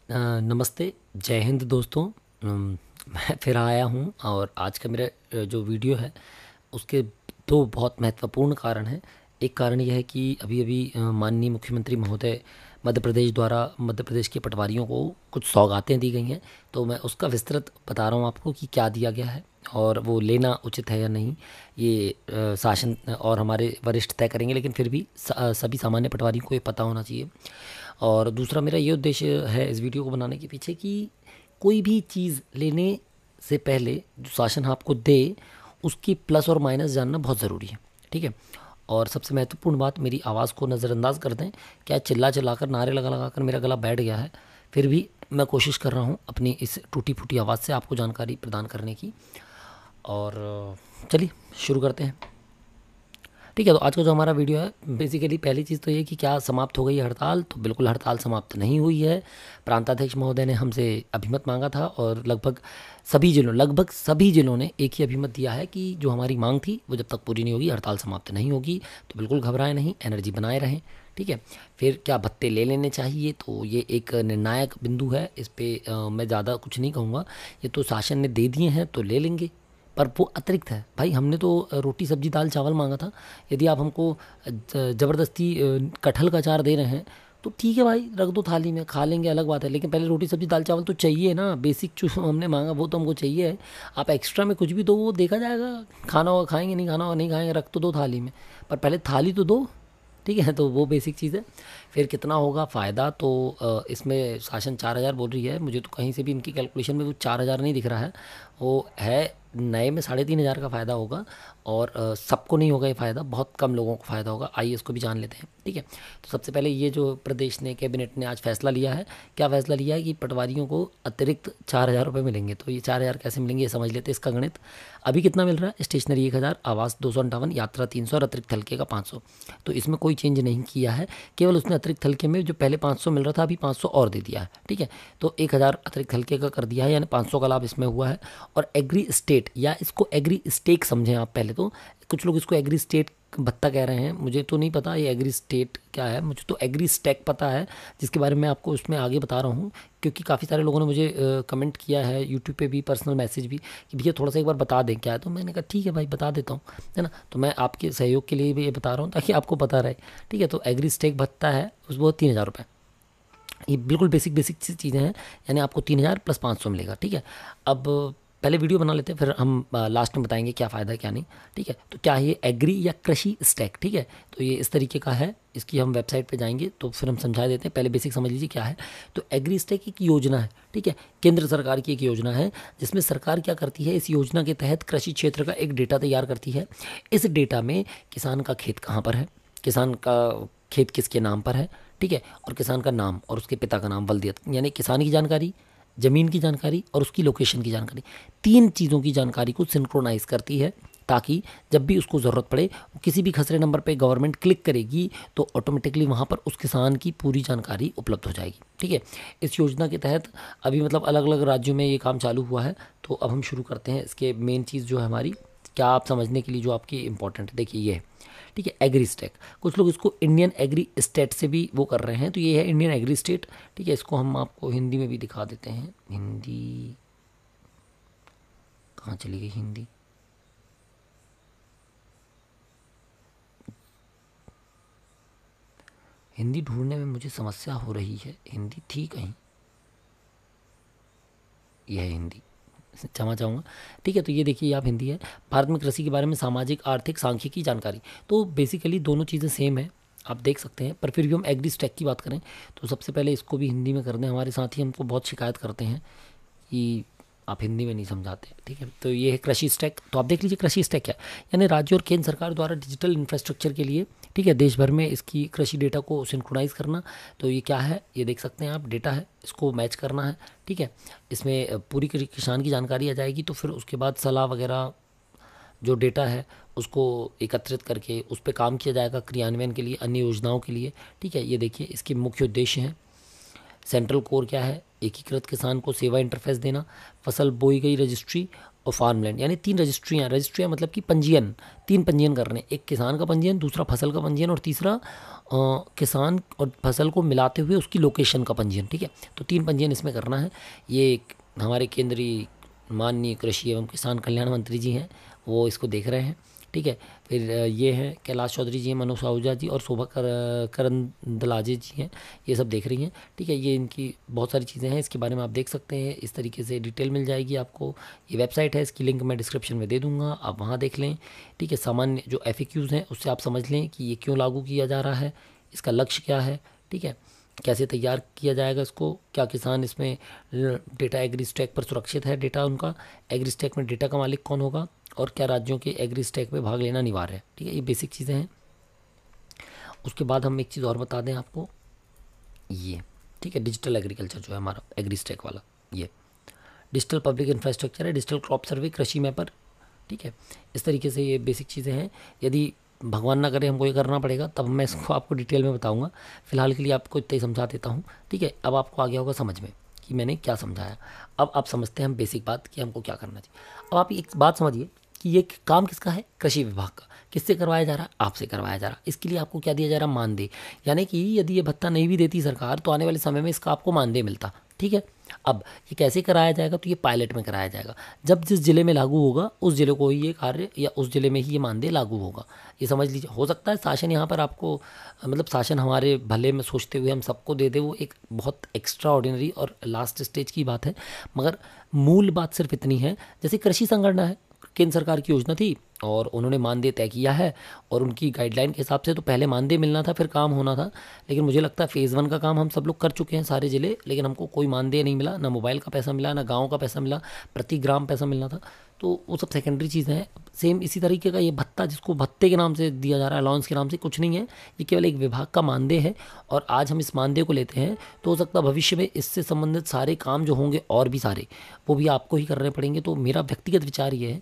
नमस्ते, जय हिंद दोस्तों। मैं फिर आया हूँ और आज का मेरा जो वीडियो है उसके दो बहुत महत्वपूर्ण कारण हैं। एक कारण यह है कि अभी-अभी माननीय मुख्यमंत्री महोदय मध्य प्रदेश द्वारा मध्य प्रदेश के पटवारियों को कुछ सौगातें दी गई हैं, तो मैं उसका विस्तृत बता रहा हूँ आपको कि क्या दिया गया है और वो लेना उचित है या नहीं। ये शासन और हमारे वरिष्ठ तय करेंगे, लेकिन फिर भी सभी सामान्य पटवारियों को ये पता होना चाहिए। और दूसरा मेरा ये उद्देश्य है इस वीडियो को बनाने के पीछे कि कोई भी चीज़ लेने से पहले जो शासन आपको दे उसकी प्लस और माइनस जानना बहुत ज़रूरी है। ठीक है। और सबसे महत्वपूर्ण बात, मेरी आवाज़ को नज़रअंदाज कर दें। क्या चिल्ला चिल्लाकर नारे लगा लगा कर मेरा गला बैठ गया है, फिर भी मैं कोशिश कर रहा हूँ अपनी इस टूटी फूटी आवाज़ से आपको जानकारी प्रदान करने की। और चलिए शुरू करते हैं। ठीक है, तो आज का जो हमारा वीडियो है, बेसिकली पहली चीज़ तो ये कि क्या समाप्त हो गई है हड़ताल। तो बिल्कुल हड़ताल समाप्त नहीं हुई है। प्रांताध्यक्ष महोदय ने हमसे अभिमत मांगा था और लगभग सभी जिलों ने एक ही अभिमत दिया है कि जो हमारी मांग थी वो जब तक पूरी नहीं होगी हड़ताल समाप्त नहीं होगी। तो बिल्कुल घबराएं नहीं, एनर्जी बनाए रहें। ठीक है। फिर क्या भत्ते ले लेने चाहिए, तो ये एक निर्णायक बिंदु है। इस पर मैं ज़्यादा कुछ नहीं कहूँगा। ये तो शासन ने दे दिए हैं तो ले लेंगे, पर वो अतिरिक्त है भाई। हमने तो रोटी सब्जी दाल चावल मांगा था। यदि आप हमको ज़बरदस्ती कटहल का अचार दे रहे हैं तो ठीक है भाई, रख दो थाली में, खा लेंगे, अलग बात है। लेकिन पहले रोटी सब्जी दाल चावल तो चाहिए ना। बेसिक जो हमने मांगा वो तो हमको चाहिए है। आप एक्स्ट्रा में कुछ भी दो वो देखा जाएगा, खाना होगा खाएंगे, नहीं खाना होगा नहीं खाएंगे, रख तो दो थाली में, पर पहले थाली तो दो। ठीक है, तो वो बेसिक चीज़ है। फिर कितना होगा फ़ायदा, तो इसमें शासन 4,000 बोल रही है। मुझे तो कहीं से भी इनकी कैलकुलेशन में वो 4,000 नहीं दिख रहा है। वो है नए में 3,500 का फ़ायदा होगा। और सबको नहीं होगा ये फ़ायदा, बहुत कम लोगों को फ़ायदा होगा। आइए इसको भी जान लेते हैं। ठीक है। तो सबसे पहले ये जो प्रदेश ने, कैबिनेट ने आज फैसला लिया है, क्या फ़ैसला लिया है कि पटवारियों को अतिरिक्त 4,000 रुपये मिलेंगे। तो ये 4,000 कैसे मिलेंगे ये समझ लेते हैं इसका गणित। अभी कितना मिल रहा है? स्टेशनरी 1,000, आवास 258, यात्रा 300 और अतिरिक्त हल्के का 500। तो इसमें कोई चेंज नहीं किया है, केवल उसने अतिरिक्त हल्के में जो पहले 500 मिल रहा था अभी 500 और दे दिया है। ठीक है। तो 1,000 अतिरिक्त हल्के का कर दिया है, यानी 500 का लाभ इसमें हुआ है। और एग्री स्टेट, या इसको एग्री स्टेक समझें आप पहले तो। कुछ लोग इसको एग्री स्टेट भत्ता कह रहे हैं, मुझे तो नहीं पता ये एग्री स्टेट क्या है। मुझे तो एग्री स्टैक पता है, जिसके बारे में आपको उसमें आगे बता रहा हूँ। क्योंकि काफ़ी सारे लोगों ने मुझे कमेंट किया है यूट्यूब पे भी, पर्सनल मैसेज भी, कि भैया थोड़ा सा एक बार बता दें क्या है। तो मैंने कहा ठीक है भाई, बता देता हूँ, है ना। तो मैं आपके सहयोग के लिए भी ये बता रहा हूँ ताकि आपको पता रहे। ठीक है। तो एग्री स्टेक भत्ता है उस, वो 3,000 रुपये। ये बिल्कुल बेसिक बेसिक सी चीज़ें हैं, यानी आपको 3,000 प्लस 500 मिलेगा। ठीक है। अब पहले वीडियो बना लेते हैं, फिर हम लास्ट में बताएंगे क्या फ़ायदा है क्या नहीं। ठीक है। तो क्या है ये एग्री या कृषि स्टैक। ठीक है। तो ये इस तरीके का है। इसकी हम वेबसाइट पे जाएंगे तो फिर हम समझा देते हैं। पहले बेसिक समझ लीजिए क्या है। तो एग्री स्टैक एक योजना है। ठीक है। केंद्र सरकार की एक योजना है, जिसमें सरकार क्या करती है, इस योजना के तहत कृषि क्षेत्र का एक डेटा तैयार करती है। इस डेटा में किसान का खेत कहाँ पर है, किसान का खेत किसके नाम पर है। ठीक है। और किसान का नाम और उसके पिता का नाम, वल्दियत, यानी किसान की जानकारी, ज़मीन की जानकारी और उसकी लोकेशन की जानकारी, तीन चीज़ों की जानकारी को सिंक्रोनाइज़ करती है, ताकि जब भी उसको ज़रूरत पड़े वो किसी भी खसरे नंबर पे गवर्नमेंट क्लिक करेगी तो ऑटोमेटिकली वहाँ पर उस किसान की पूरी जानकारी उपलब्ध हो जाएगी। ठीक है। इस योजना के तहत अभी मतलब अलग अलग राज्यों में ये काम चालू हुआ है। तो अब हम शुरू करते हैं। इसके मेन चीज़ जो है हमारी, क्या आप समझने के लिए जो आपकी इंपॉर्टेंट है, देखिए ये है। ठीक है। एग्री स्टेट, कुछ लोग इसको इंडियन एग्री स्टेट से भी वो कर रहे हैं, तो ये है इंडियन एग्री स्टेट। ठीक है। इसको हम आपको हिंदी में भी दिखा देते हैं। हिंदी कहाँ चली गई हिंदी? हिंदी ढूंढने में मुझे समस्या हो रही है। हिंदी थी कहीं, यह है हिंदी, क्षमा चाहूँगा। ठीक है। तो ये देखिए आप, हिंदी है, भारत में कृषि के बारे में सामाजिक आर्थिक सांख्यिकी जानकारी। तो बेसिकली दोनों चीज़ें सेम है, आप देख सकते हैं। पर फिर भी हम एग्री स्टैक की बात करें तो सबसे पहले इसको भी हिंदी में कर दें। हमारे साथी हमको बहुत शिकायत करते हैं कि आप हिंदी में नहीं समझाते। ठीक है। तो ये है कृषि स्टैक। तो आप देख लीजिए कृषि स्टैक क्या है, यानी राज्य और केंद्र सरकार द्वारा डिजिटल इंफ्रास्ट्रक्चर के लिए, ठीक है, देश भर में इसकी कृषि डेटा को सिंक्रोनाइज़ करना। तो ये क्या है, ये देख सकते हैं आप, डेटा है, इसको मैच करना है। ठीक है। इसमें पूरी किसान की जानकारी आ जाएगी। तो फिर उसके बाद सलाह वगैरह जो डेटा है उसको एकत्रित करके उस पर काम किया जाएगा क्रियान्वयन के लिए, अन्य योजनाओं के लिए। ठीक है। ये देखिए इसके मुख्य उद्देश्य हैं। सेंट्रल कोर क्या है, एकीकृत किसान को सेवा इंटरफेस देना, फसल बोई गई रजिस्ट्री और फार्मलैंड, यानी तीन रजिस्ट्रियाँ मतलब कि पंजीयन, तीन पंजीयन करने, एक किसान का पंजीयन, दूसरा फसल का पंजीयन और तीसरा किसान और फसल को मिलाते हुए उसकी लोकेशन का पंजीयन, ठीक है। तो 3 पंजीयन इसमें करना है। ये हमारे केंद्रीय माननीय कृषि एवं किसान कल्याण मंत्री जी हैं, वो इसको देख रहे हैं, ठीक है। फिर ये हैं कैलाश चौधरी जी हैं, मनोज आहूजा जी और शोभा करंदलाजे जी हैं, ये सब देख रही हैं, ठीक है। ये इनकी बहुत सारी चीज़ें हैं, इसके बारे में आप देख सकते हैं, इस तरीके से डिटेल मिल जाएगी आपको। ये वेबसाइट है, इसकी लिंक मैं डिस्क्रिप्शन में दे दूँगा, आप वहाँ देख लें, ठीक है। सामान्य जो FAQs हैं उससे आप समझ लें कि ये क्यों लागू किया जा रहा है, इसका लक्ष्य क्या है, ठीक है, कैसे तैयार किया जाएगा इसको, क्या किसान इसमें डेटा एग्री स्टैक पर सुरक्षित है, डेटा उनका एग्री स्टैक में डेटा का मालिक कौन होगा, और क्या राज्यों के एग्री स्टैक में भाग लेना अनिवार्य है, ठीक है। ये बेसिक चीज़ें हैं। उसके बाद हम एक चीज़ और बता दें आपको, ये ठीक है, डिजिटल एग्रीकल्चर जो है हमारा एग्री स्टैक वाला, ये डिजिटल पब्लिक इंफ्रास्ट्रक्चर है, डिजिटल क्रॉप सर्वे, कृषि मैपर, ठीक है। इस तरीके से ये बेसिक चीज़ें हैं। यदि भगवान ना करे हमको ये करना पड़ेगा तब मैं इसको आपको डिटेल में बताऊंगा, फिलहाल के लिए आपको इतना ही समझा देता हूँ, ठीक है। अब आपको आ गया होगा समझ में कि मैंने क्या समझाया। अब आप समझते हैं हम बेसिक बात कि हमको क्या करना चाहिए। अब आप एक बात समझिए कि ये काम किसका है, कृषि विभाग का। किससे करवाया जा रहा है, आपसे करवाया जा रहा है। इसके लिए आपको क्या दिया जा रहा है, मानदेय, यानी कि यदि ये भत्ता नहीं भी देती सरकार तो आने वाले समय में इसका आपको मानदेय मिलता, ठीक है। अब ये कैसे कराया जाएगा, तो ये पायलट में कराया जाएगा। जब जिस जिले में लागू होगा उस जिले को ही ये कार्य या उस जिले में ही ये मानदेय लागू होगा, ये समझ लीजिए। हो सकता है शासन यहाँ पर आपको मतलब शासन हमारे भले में सोचते हुए हम सबको दे दे, वो एक बहुत एक्स्ट्रा ऑर्डिनरी और लास्ट स्टेज की बात है, मगर मूल बात सिर्फ इतनी है, जैसे कृषि संगणना है, केंद्र सरकार की योजना थी और उन्होंने मानदेय तय किया है, और उनकी गाइडलाइन के हिसाब से तो पहले मानदेय मिलना था फिर काम होना था। लेकिन मुझे लगता है फ़ेज़ 1 का काम हम सब लोग कर चुके हैं सारे ज़िले, लेकिन हमको कोई मानदेय नहीं मिला, ना मोबाइल का पैसा मिला, ना गाँव का पैसा मिला, प्रति ग्राम पैसा मिलना था। तो वो सब सेकेंडरी चीज़ें हैं। सेम इसी तरीके का ये भत्ता, जिसको भत्ते के नाम से दिया जा रहा है, अलाउंस के नाम से, कुछ नहीं है, ये केवल एक विभाग का मानदेय है। और आज हम इस मानदेय को लेते हैं तो हो सकता है भविष्य में इससे संबंधित सारे काम जो होंगे और भी सारे, वो भी आपको ही करने पड़ेंगे। तो मेरा व्यक्तिगत विचार ये है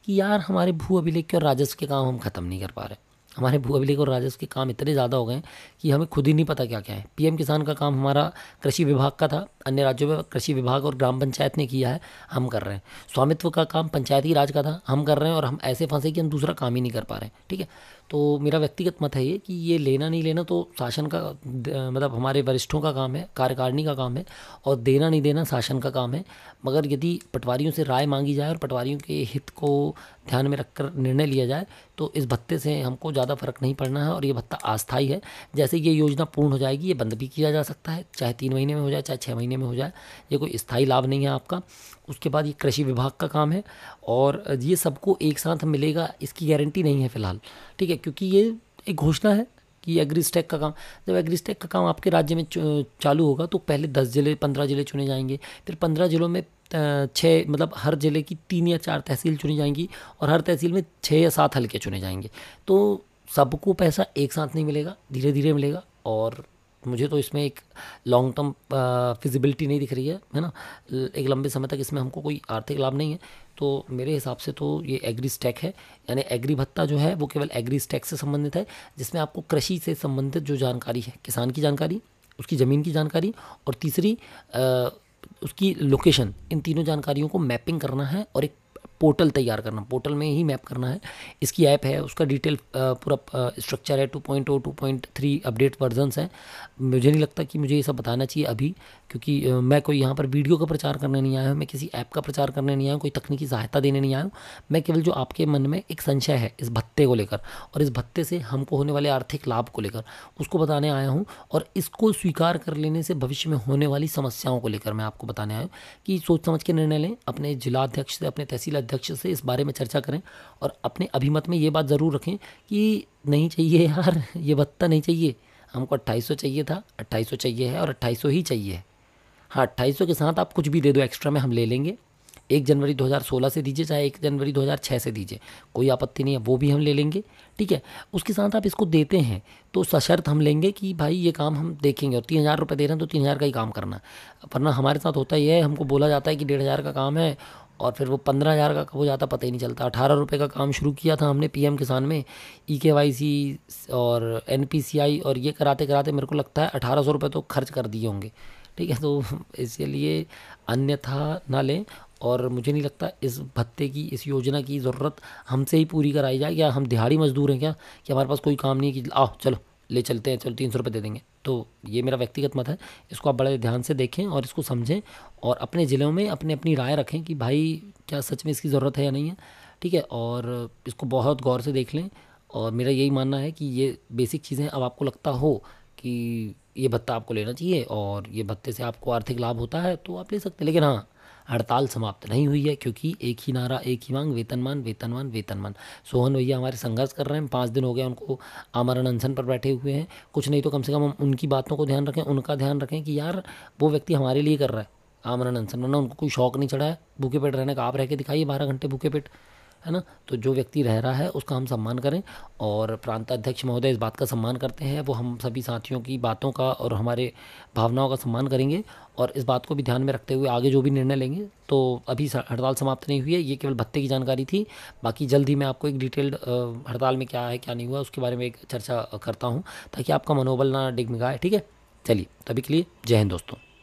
कि यार हमारे भू अभिलेख के और राजस्व के काम हम ख़त्म नहीं कर पा रहे। हमारे भू अभिलेख और राजस्व के काम इतने ज़्यादा हो गए हैं कि हमें खुद ही नहीं पता क्या क्या है। PM किसान का काम हमारा कृषि विभाग का था, अन्य राज्यों में कृषि विभाग और ग्राम पंचायत ने किया है, हम कर रहे हैं। स्वामित्व का काम पंचायती राज का था, हम कर रहे हैं, और हम ऐसे फंसे कि हम दूसरा काम ही नहीं कर पा रहे हैं, ठीक है। तो मेरा व्यक्तिगत मत है ये कि ये लेना नहीं लेना तो शासन का मतलब हमारे वरिष्ठों का काम है, कार्यकारिणी का काम है, और देना नहीं देना शासन का काम है। मगर यदि पटवारियों से राय मांगी जाए और पटवारियों के हित को ध्यान में रखकर निर्णय लिया जाए तो इस भत्ते से हमको ज़्यादा फर्क नहीं पड़ना है, और ये भत्ता अस्थायी है। जैसे ये योजना पूर्ण हो जाएगी ये बंद भी किया जा सकता है, चाहे 3 महीने में हो जाए, चाहे 6 महीने में हो जाए, ये कोई स्थायी लाभ नहीं है आपका। उसके बाद ये कृषि विभाग का काम है, और ये सबको एक साथ मिलेगा इसकी गारंटी नहीं है फ़िलहाल, ठीक है, क्योंकि ये एक घोषणा है कि एग्री स्टैक का काम, जब एग्री स्टैक का काम आपके राज्य में चालू होगा तो पहले 10 ज़िले 15 ज़िले चुने जाएंगे, फिर 15 ज़िलों में 6 मतलब हर ज़िले की 3 या 4 तहसील चुनी जाएंगी, और हर तहसील में 6 या 7 हलके चुने जाएंगे। तो सबको पैसा एक साथ नहीं मिलेगा, धीरे धीरे मिलेगा, और मुझे तो इसमें एक लॉन्ग टर्म फिजिबिलिटी नहीं दिख रही है ना। एक लंबे समय तक इसमें हमको कोई आर्थिक लाभ नहीं है। तो मेरे हिसाब से तो ये एग्री स्टैक है, यानी एग्री भत्ता जो है वो केवल एग्री स्टैक से संबंधित है, जिसमें आपको कृषि से संबंधित जो जानकारी है, किसान की जानकारी, उसकी ज़मीन की जानकारी, और तीसरी उसकी लोकेशन, इन तीनों जानकारियों को मैपिंग करना है और एक पोर्टल तैयार करना, पोर्टल में ही मैप करना है। इसकी ऐप है, उसका डिटेल पूरा स्ट्रक्चर है, 2.0 2.3 अपडेट वर्जन्स हैं। मुझे नहीं लगता कि मुझे ये सब बताना चाहिए अभी, क्योंकि मैं कोई यहाँ पर वीडियो का प्रचार करने नहीं आया हूँ, मैं किसी ऐप का प्रचार करने नहीं आया हूँ, कोई तकनीकी सहायता देने नहीं आया हूँ। मैं केवल जो आपके मन में एक संशय है इस भत्ते को लेकर और इस भत्ते से हमको होने वाले आर्थिक लाभ को लेकर, उसको बताने आया हूँ। और इसको स्वीकार कर लेने से भविष्य में होने वाली समस्याओं को लेकर मैं आपको बताने आया हूँ कि सोच समझ के निर्णय लें, अपने जिला अध्यक्ष से, अपने तहसील अध्यक्ष से इस बारे में चर्चा करें, और अपने अभिमत में ये बात ज़रूर रखें कि नहीं चाहिए यार, ये भत्ता नहीं चाहिए हमको, 2800 चाहिए था, 2800 चाहिए है, और 2800 ही चाहिए। हाँ, 2800 के साथ आप कुछ भी दे दो एक्स्ट्रा में हम ले लेंगे। 1 जनवरी 2016 से दीजिए, चाहे 1 जनवरी 2006 से दीजिए, कोई आपत्ति नहीं है, वो भी हम ले लेंगे, ठीक है। उसके साथ आप इसको देते हैं तो सशर्त हम लेंगे कि भाई ये काम हम देखेंगे, और 3000 रुपये दे रहे हैं तो 3000 का ही काम करना है। वरना हमारे साथ होता ही है, हमको बोला जाता है कि 1500 का काम है, और फिर वो 15,000 का कब हो जाता पता ही नहीं चलता। 18 रुपये का काम शुरू किया था हमने PM किसान में, EKYC और NPCI, और ये कराते कराते मेरे को लगता है 1800 रुपये तो खर्च कर दिए होंगे, ठीक है। तो इसलिए अन्यथा ना लें, और मुझे नहीं लगता इस भत्ते की, इस योजना की ज़रूरत हमसे ही पूरी कराई जाए। या हम दिहाड़ी मजदूर हैं क्या कि हमारे पास कोई काम नहीं है कि आओ चलो ले चलते हैं, चलो 300 रुपये दे देंगे। तो ये मेरा व्यक्तिगत मत है, इसको आप बड़े ध्यान से देखें और इसको समझें और अपने ज़िलों में अपनी अपनी राय रखें कि भाई क्या सच में इसकी ज़रूरत है या नहीं है, ठीक है। और इसको बहुत गौर से देख लें। और मेरा यही मानना है कि ये बेसिक चीज़ें अब आपको लगता हो कि ये भत्ता आपको लेना चाहिए और ये भत्ते से आपको आर्थिक लाभ होता है तो आप ले सकते हैं। लेकिन हाँ, हड़ताल समाप्त नहीं हुई है, क्योंकि एक ही नारा, एक ही मांग, वेतनमान, वेतनमान, वेतनमान। सोहन भैया हमारे संघर्ष कर रहे हैं, 5 दिन हो गए उनको आमरण अनशन पर बैठे हुए हैं। कुछ नहीं तो कम से कम हम उनकी बातों को ध्यान रखें, उनका ध्यान रखें कि यार वो व्यक्ति हमारे लिए कर रहा है आमरण अनशन, वरना उनको कोई शौक नहीं चढ़ा है भूखे पेट रहने का। आप रह के दिखाइए 12 घंटे भूखे पेट, है ना। तो जो व्यक्ति रह रहा है उसका हम सम्मान करें और प्रांत अध्यक्ष महोदय इस बात का सम्मान करते हैं, वो हम सभी साथियों की बातों का और हमारे भावनाओं का सम्मान करेंगे और इस बात को भी ध्यान में रखते हुए आगे जो भी निर्णय लेंगे। तो अभी हड़ताल समाप्त नहीं हुई है, ये केवल भत्ते की जानकारी थी। बाकी जल्द ही मैं आपको एक डिटेल्ड हड़ताल में क्या है क्या नहीं हुआ उसके बारे में एक चर्चा करता हूँ, ताकि आपका मनोबल ना डिगमिगाए, ठीक है। चलिए, तभी के लिए जय हिंद दोस्तों।